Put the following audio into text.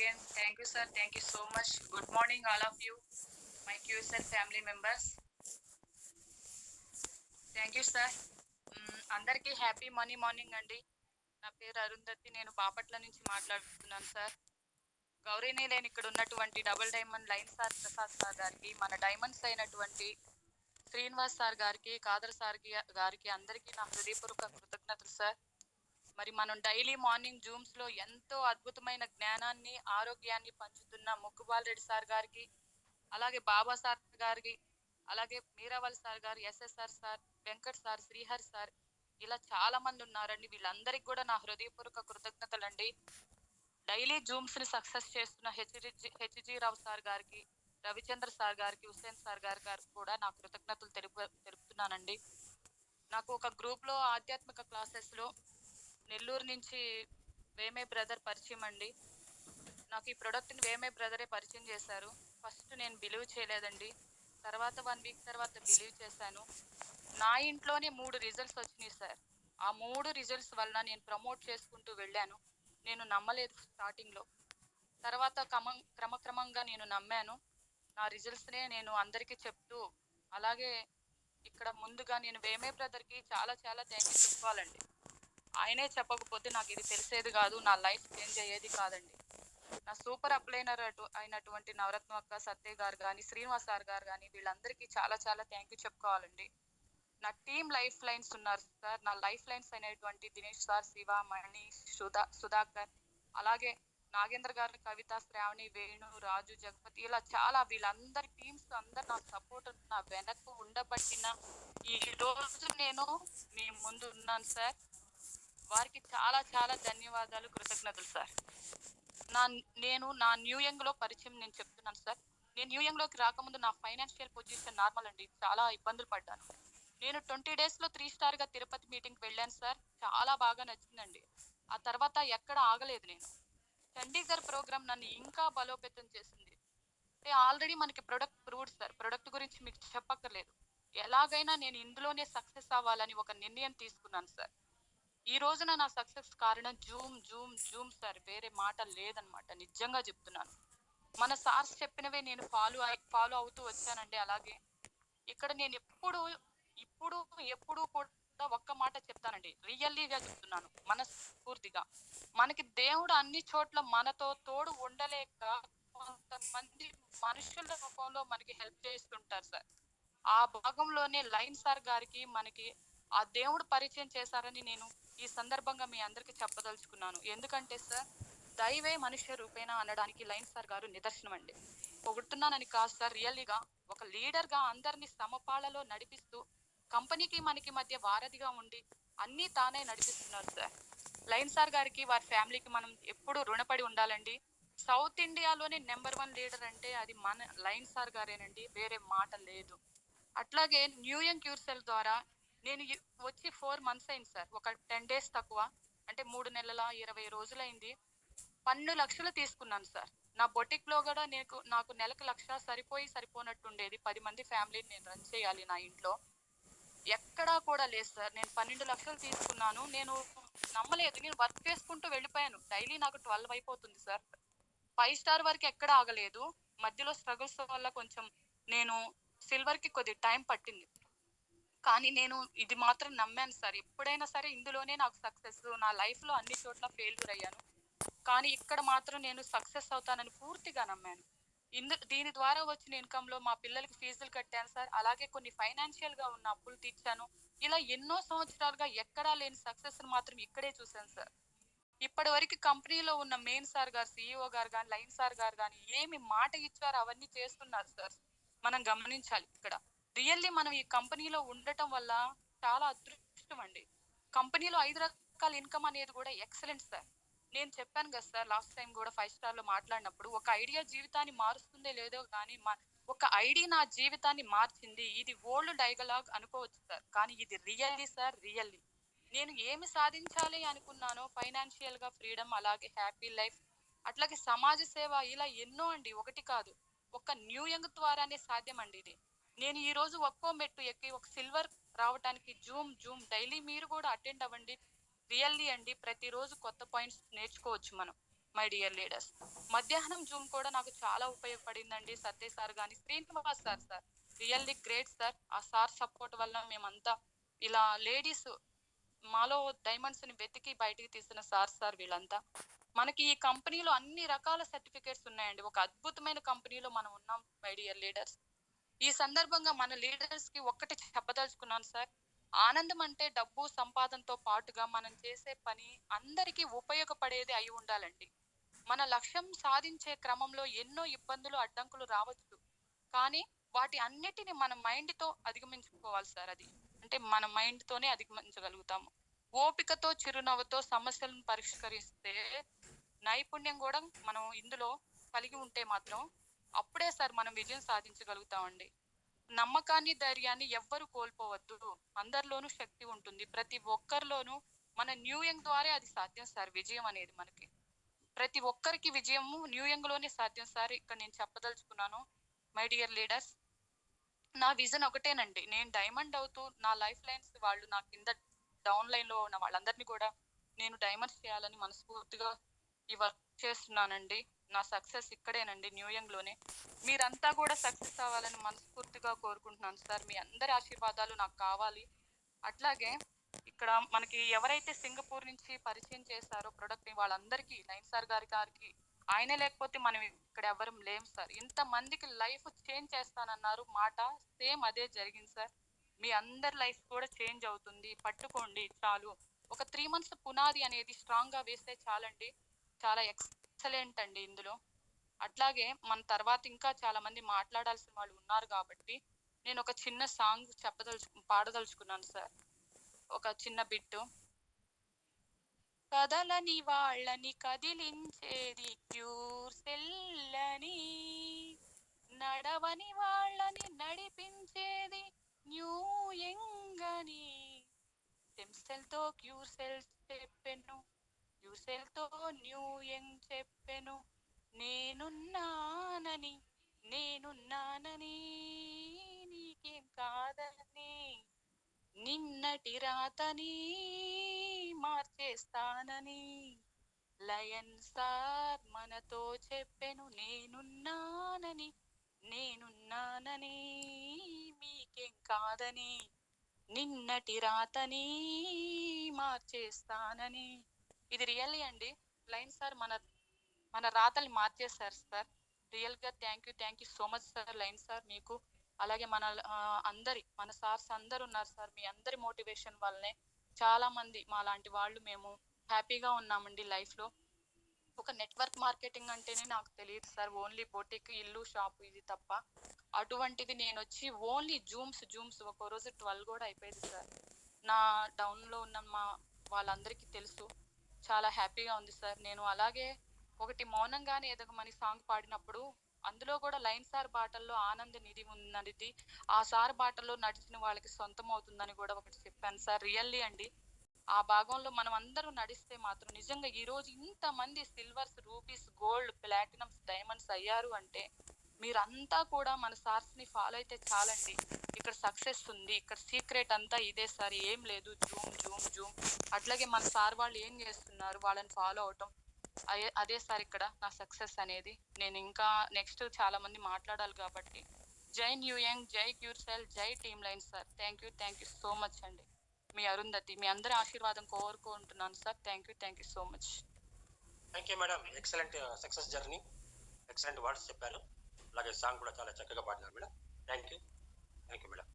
again. Thank you, sir. Thank you so much. Good morning, all of you, my QSL family members. Thank you sir. అందరికీ happy morning అండి. నా పేరు అరుంధతి. నేను బాపట్ల నుంచి మాట్లాడుతున్నాను sir. గౌరీని లేని ఇక్కడ ఉన్నటువంటి double diamond line sir Prasad sir గారికి, మన డైమండ్స్ అయినటువంటి శ్రీనివాస్ సార్ గారికి, కాదర్ సార్ గారికి అందరికీ నా హృదయపూర్వక కృతజ్ఞతలు సార్. మరి మనం డైలీ మార్నింగ్ జూమ్స్ లో ఎంతో అద్భుతమైన జ్ఞానాన్ని, ఆరోగ్యాన్ని పంచుతున్న ముక్కుబాల్ రెడ్డి సార్ గారికి, అలాగే బాబా సార్ గారికి, అలాగే మీరావల్ సార్ గారు, SSR sir, Venkat sir, Srihar sir, ఇలా చాలా మంది ఉన్నారండి. వీళ్ళందరికీ కూడా నా హృదయపూర్వక కృతజ్ఞతలండి. డైలీ జూమ్స్ ని సక్సెస్ చేస్తున్న హెచ్జి రావు సార్ గారికి, రవిచంద్ర సార్ గారికి, హుస్సేన్ సార్ గారికి కూడా నా కృతజ్ఞతలు తెలుపుతున్నానండి. నాకు ఒక గ్రూప్ లో ఆధ్యాత్మిక క్లాసెస్ లో నెల్లూరు నుంచి వేమే బ్రదర్ పరిచయం అండి. నాకు ఈ ప్రోడక్ట్ని వేమే బ్రదరే పరిచయం చేశారు. ఫస్ట్ నేను బిలీవ్ చేయలేదండి. తర్వాత 1 వీక్ తర్వాత బిలీవ్ చేశాను. నా ఇంట్లోనే 3 రిజల్ట్స్ వచ్చినాయి సార్. ఆ 3 రిజల్ట్స్ వల్ల నేను ప్రమోట్ చేసుకుంటూ వెళ్ళాను. నేను నమ్మలేదు స్టార్టింగ్లో. తర్వాత క్రమక్రమంగా నేను నమ్మాను. నా రిజల్ట్స్నే నేను అందరికీ చెప్తూ, అలాగే ఇక్కడ ముందుగా నేను వేమే బ్రదర్కి చాలా చాలా థ్యాంక్ యూ చెప్పుకోవాలండి. ఆయనే చెప్పకపోతే నాకు ఇది తెలిసేది కాదు, నా లైఫ్ చేంజ్ అయ్యేది కాదండి. నా సూపర్ అప్లైనర్ అయినటువంటి నవరత్న అక్క, సత్య గారు కానీ, శ్రీనివాస్ సార్ గారు కానీ, వీళ్ళందరికీ చాలా చాలా థ్యాంక్ యూ చెప్పుకోవాలండి. నా టీమ్ లైఫ్ లైన్స్ ఉన్నారు సార్. నా లైఫ్ లైన్స్ అయినటువంటి దినేష్ సార్, శివ, మణి, సుధాకర్, అలాగే నాగేంద్ర గారు, కవిత, శ్రావణి, వేణు, రాజు, జగపతి, ఇలా చాలా వీళ్ళందరి టీమ్స్ అందరు నా సపోర్ట్, నా వెనక్కు ఉండబట్టిన ఈ రోజు నేను మీ ముందు ఉన్నాను సార్. వారికి చాలా చాలా ధన్యవాదాలు, కృతజ్ఞతలు సార్. నేను నా న్యూ యంగ్ లో పరిచయం నేను చెప్తున్నాను సార్. నేను న్యూ యంగ్ లోకి రాకముందు నా ఫైనాన్షియల్ పొజిషన్ నార్మల్ అండి. చాలా ఇబ్బందులు పడ్డాను. నేను 20 days లో 3 star గా తిరుపతి మీటింగ్కి వెళ్ళాను సార్. చాలా బాగా నచ్చిందండి. ఆ తర్వాత ఎక్కడ ఆగలేదు నేను. చండీగఢ్ ప్రోగ్రామ్ నన్ను ఇంకా బలోపేతం చేసింది. ఆల్రెడీ మనకి ప్రొడక్ట్ ప్రూవ్డ్ సార్. ప్రొడక్ట్ గురించి మీకు చెప్పక్కర్లేదు. ఎలాగైనా నేను ఇందులోనే సక్సెస్ అవ్వాలని ఒక నిర్ణయం తీసుకున్నాను సార్. ఈ రోజున నా సక్సెస్ కారణం జూమ్ సార్. వేరే మాట లేదనమాట. నిజంగా చెప్తున్నాను. మన సార్స్ చెప్పినవే నేను ఫాలో అవుతూ వచ్చానండి. అలాగే ఇక్కడ నేను ఎప్పుడు కూడా ఒక్క మాట చెప్తానండి. రియల్లీగా చెప్తున్నాను, మనస్ఫూర్తిగా. మనకి దేవుడు అన్ని చోట్ల మనతో తోడు ఉండలేక కొంతమంది మనుషుల రూపంలో మనకి హెల్ప్ చేస్తుంటారు సార్. ఆ భాగంలోనే లైన్ సార్ గారికి మనకి ఆ దేవుడు పరిచయం చేశారని నేను ఈ సందర్భంగా మీ అందరికి చెప్పదలుచుకున్నాను. ఎందుకంటే సార్, దైవే మనుష్య రూపేణ అనడానికి లైన్ సార్ గారు నిదర్శనం అండి. పొగుడుతున్నానని కాదు సార్, రియల్లీగా ఒక లీడర్ గా అందరినీ సమపాళలో నడిపిస్తూ, కంపెనీకి మనకి మధ్య వారధిగా ఉండి అన్నీ తానే నడిపిస్తున్నారు సార్. లైన్ సార్ గారికి, వారి ఫ్యామిలీకి మనం ఎప్పుడు రుణపడి ఉండాలండి. సౌత్ ఇండియాలోనే నెంబర్ 1 లీడర్ అంటే అది మన లైన్ సార్ గారేనండి. వేరే మాట లేదు. అట్లాగే న్యూ యంగ్ క్యూర్సెల్ ద్వారా నేను వచ్చి 4 months అయింది సార్. ఒక 10 days తక్కువ, అంటే 3 నెలల 20 రోజులైంది. 12 లక్షలు తీసుకున్నాను సార్. నా బొటిక్ లో కూడా నాకు నెలకు 1,00,000 సరిపోనట్టు ఉండేది. 10 మంది ఫ్యామిలీని నేను రన్ చేయాలి నా ఇంట్లో. ఎక్కడా కూడా లేదు సార్. నేను 12 లక్షలు తీసుకున్నాను. నేను నమ్మలేదు. నేను వర్క్ చేసుకుంటూ వెళ్ళిపోయాను. డైలీ నాకు 12 అయిపోతుంది సార్. 5 star వరకు ఎక్కడ ఆగలేదు. మధ్యలో స్ట్రగుల్స్ వల్ల కొంచెం నేను సిల్వర్ కి కొద్ది టైం పట్టింది. కానీ నేను ఇది మాత్రం నమ్మాను సార్. ఎప్పుడైనా సరే ఇందులోనే నాకు సక్సెస్. నా లైఫ్ లో అన్ని చోట్ల ఫెయిల్యూర్ అయ్యాను, కానీ ఇక్కడ మాత్రం నేను సక్సెస్ అవుతానని పూర్తిగా నమ్మాను. దీని ద్వారా వచ్చిన ఇన్కమ్ లో మా పిల్లలకి ఫీజులు కట్టాను సార్. అలాగే కొన్ని ఫైనాన్షియల్ గా ఉన్న అప్పులు తీర్చాను. ఇలా ఎన్నో సంవత్సరాలుగా ఎక్కడా లేని సక్సెస్ మాత్రం ఇక్కడే చూశాను సార్. ఇప్పటి వరకు కంపెనీలో ఉన్న మెయిన్ సార్ గారు, సిఇఓ గారు కానీ, లైన్ సార్ గారు కానీ ఏమి మాట ఇచ్చారో అవన్నీ చేస్తున్నారు సార్. మనం గమనించాలి. ఇక్కడ రియల్లీ మనం ఈ కంపెనీలో ఉండటం వల్ల చాలా అదృష్టం అండి. కంపెనీలో 5 రకాల ఇన్కమ్ అనేది కూడా ఎక్సలెంట్ సార్. నేను చెప్పాను కదా సార్, లాస్ట్ టైం కూడా 5 star లో మాట్లాడినప్పుడు, ఒక ఐడియా జీవితాన్ని మారుస్తుందే లేదో కానీ ఒక ఐడియా నా జీవితాన్ని మార్చింది. ఇది ఓల్డ్ డైలాగ్ అనుకోవచ్చు సార్, కానీ ఇది రియల్లీ సార్, రియల్లీ. నేను ఏమి సాధించాలి అనుకున్నానో, ఫైనాన్షియల్ గా ఫ్రీడమ్, అలాగే హ్యాపీ లైఫ్, అట్లాగే సమాజ సేవ, ఇలా ఎన్నో అండి. ఒకటి కాదు, ఒక న్యూ యంగ్ ద్వారానే సాధ్యం అండి ఇది. నేను ఈ రోజు ఒక్కో మెట్టు ఎక్కి ఒక సిల్వర్ రావడానికి జూమ్ డైలీ మీరు కూడా అటెండ్ అవ్వండి. రియల్లీ అండి, ప్రతిరోజు కొత్త పాయింట్స్ నేర్చుకోవచ్చు మనం. My dear leaders. మధ్యాహ్నం జూమ్ కూడా నాకు చాలా ఉపయోగపడిందండి. సత్య సార్ గాని, Srinivas sir really great sir. ఆ సార్ సపోర్ట్ వల్ల మేమంతా ఇలా లేడీస్ మాలో డైమండ్స్ ని వెతికి బయటికి తీసిన సార్ వీళ్ళంతా. మనకి ఈ కంపెనీలో అన్ని రకాల సర్టిఫికేట్స్ ఉన్నాయండి. ఒక అద్భుతమైన కంపెనీలో మనం ఉన్నాం మై డియర్ లీడర్స్. ఈ సందర్భంగా మన లీడర్స్ కి ఒక్కటి చెప్పదలుచుకున్నాను సార్. ఆనందం అంటే డబ్బు సంపాదనతో పాటుగా మనం చేసే పని అందరికీ ఉపయోగపడేది అయి ఉండాలండి. మన లక్ష్యం సాధించే క్రమంలో ఎన్నో ఇబ్బందులు అడ్డంకులు రావచ్చు, కానీ వాటి అన్నిటిని మన మైండ్ తో అధిగమించుకోవాలి సార్. అది అంటే మన మైండ్ తోనే అధిగమించగలుగుతాము. ఓపికతో చిరునవ్వుతో సమస్యలను పరిష్కరిస్తే నైపుణ్యం కూడా మనం ఇందులో కలిగి ఉంటే మాత్రం అప్పుడే సార్ మనం విజయం సాధించగలుగుతామండి. నమ్మకాన్ని ధైర్యాన్ని ఎవ్వరు కోల్పోవద్దు. అందరిలోనూ శక్తి ఉంటుంది. ప్రతి ఒక్కరిలోనూ మన న్యూ యంగ్ ద్వారా అది సాధ్యం సార్. విజయం అనేది మనకి ప్రతి ఒక్కరికి విజయము న్యూ యంగ్ లోనే సాధ్యం సార్. ఇక్కడ నేను చెప్పదలుచుకున్నాను మై డియర్ లీడర్స్. నా విజన్ ఒకటేనండి. నేను డైమండ్ అవుతూ నా లైఫ్ లైన్స్ వాళ్ళు నా కింద డౌన్ లైన్ లో ఉన్న వాళ్ళందరినీ కూడా నేను డైమండ్స్ చేయాలని మనస్ఫూర్తిగా ఈ వర్క్ చేస్తున్నానండి. నా సక్సెస్ ఇక్కడేనండి, న్యూ యంగ్ లోనే. మీరంతా కూడా సక్సెస్ అవ్వాలని మనస్ఫూర్తిగా కోరుకుంటున్నాను సార్. మీ అందరి ఆశీర్వాదాలు నాకు కావాలి. అట్లాగే ఇక్కడ మనకి ఎవరైతే సింగపూర్ నుంచి పరిచయం చేశారో ప్రొడక్ట్ ని వాళ్ళందరికీ లైన్ సార్ గారికి ఆయనే లేకపోతే మనం ఇక్కడ ఎవరం లేం సార్. ఇంత మందికి లైఫ్ చేంజ్ చేస్తానన్నారు, మాట సేమ్ అదే జరిగింది సార్. మీ అందరి లైఫ్ కూడా చేంజ్ అవుతుంది. పట్టుకోండి చాలు. ఒక 3 months పునాది అనేది స్ట్రాంగ్ గా వేస్తే చాలండి. చాలా ఎక్సలెంట్ అండి ఇందులో. అట్లాగే మన తర్వాత ఇంకా చాలా మంది మాట్లాడాల్సిన వాళ్ళు ఉన్నారు కాబట్టి నేను ఒక చిన్న సాంగ్ పాడదలుచుకున్నాను సార్. ఒక చిన్న బిట్టు. కదలని వాళ్ళని కదిలించేది క్యూర్ సెల్లని, నడవని వాళ్ళని నడిపించేది న్యూ యంగ్ అని. స్టెమ్ సెల్ తో క్యూర్ సెల్ చెప్పెను, క్యూర్ సెల్ తో న్యూ యంగ్ చెప్పెను. నేనున్నానని నేనున్నానని నీకేం కాదని, నిన్నటి రాతని మార్చేస్తానని లయన్ సార్ మనతో చెప్పెను. నేనున్నానని నేనున్నానని మీకేం కాదని, నిన్నటి రాతని మార్చేస్తానని. ఇది రియల్లీ అండి. లయన్ సార్ మన రాతల్ని మార్చేశారు సార్. రియల్ గా thank you so much sir line sir మీకు. అలాగే మన సార్స్ అందరు ఉన్నారు సార్. మీ అందరి మోటివేషన్ వల్లనే చాలా మంది మా లాంటి వాళ్ళు మేము హ్యాపీగా ఉన్నామండి లైఫ్ లో. ఒక నెట్వర్క్ మార్కెటింగ్ అంటేనే నాకు తెలియదు సార్. ఓన్లీ బొటిక్, ఇల్లు, షాప్ ఇది తప్ప. అటువంటిది నేను వచ్చి ఓన్లీ జూమ్స్ ఒక రోజు 12 కూడా అయిపోయింది సార్. నా డౌన్ లో ఉన్న వాళ్ళందరికీ తెలుసు. చాలా హ్యాపీగా ఉంది సార్. నేను అలాగే ఒకటి మౌనంగానే ఎదగమని సాంగ్ పాడినప్పుడు అందులో కూడా లైన్ సార్ బాటల్లో ఆనంద నిధి ఉన్నది, ఆ సార్ బాటల్లో నడిచిన వాళ్ళకి సొంతం అవుతుందని కూడా ఒకటి చెప్పాను సార్. రియల్లీ అండి. ఆ భాగంలో మనం అందరూ నడిస్తే మాత్రం నిజంగా ఈ రోజు ఇంతమంది సిల్వర్స్, రూపీస్, గోల్డ్, ప్లాటినమ్స్, డైమండ్స్ అయ్యారు అంటే మీరంతా కూడా మన సార్స్ ని ఫాలో అయితే చాలండి. ఇక్కడ సక్సెస్ ఉంది. ఇక్కడ సీక్రెట్ అంతా ఇదే సార్, ఏం లేదు. జూమ్. అట్లాగే మన సార్ వాళ్ళు ఏం చేస్తున్నారు వాళ్ళని ఫాలో అవటం, అదే సార్ ఇక్కడ నా సక్సెస్ అనేది. నేను ఇంకా నెక్స్ట్ చాలా మంది మాట్లాడాలి కాబట్టి జై న్యూ యంగ్, జై క్యూర్ సెల్, జై team line sir. Thank you so much అండి. మీ అరుంధతి. మీ అందరి ఆశీర్వాదం కోరుకుంటున్నాను sir. Thank you so much. Thank you madam. Excellent success journey, excellent words చెప్పారు. అలాగే సాంగ్ కూడా చాలా చక్కగా పాడినారు మేడం.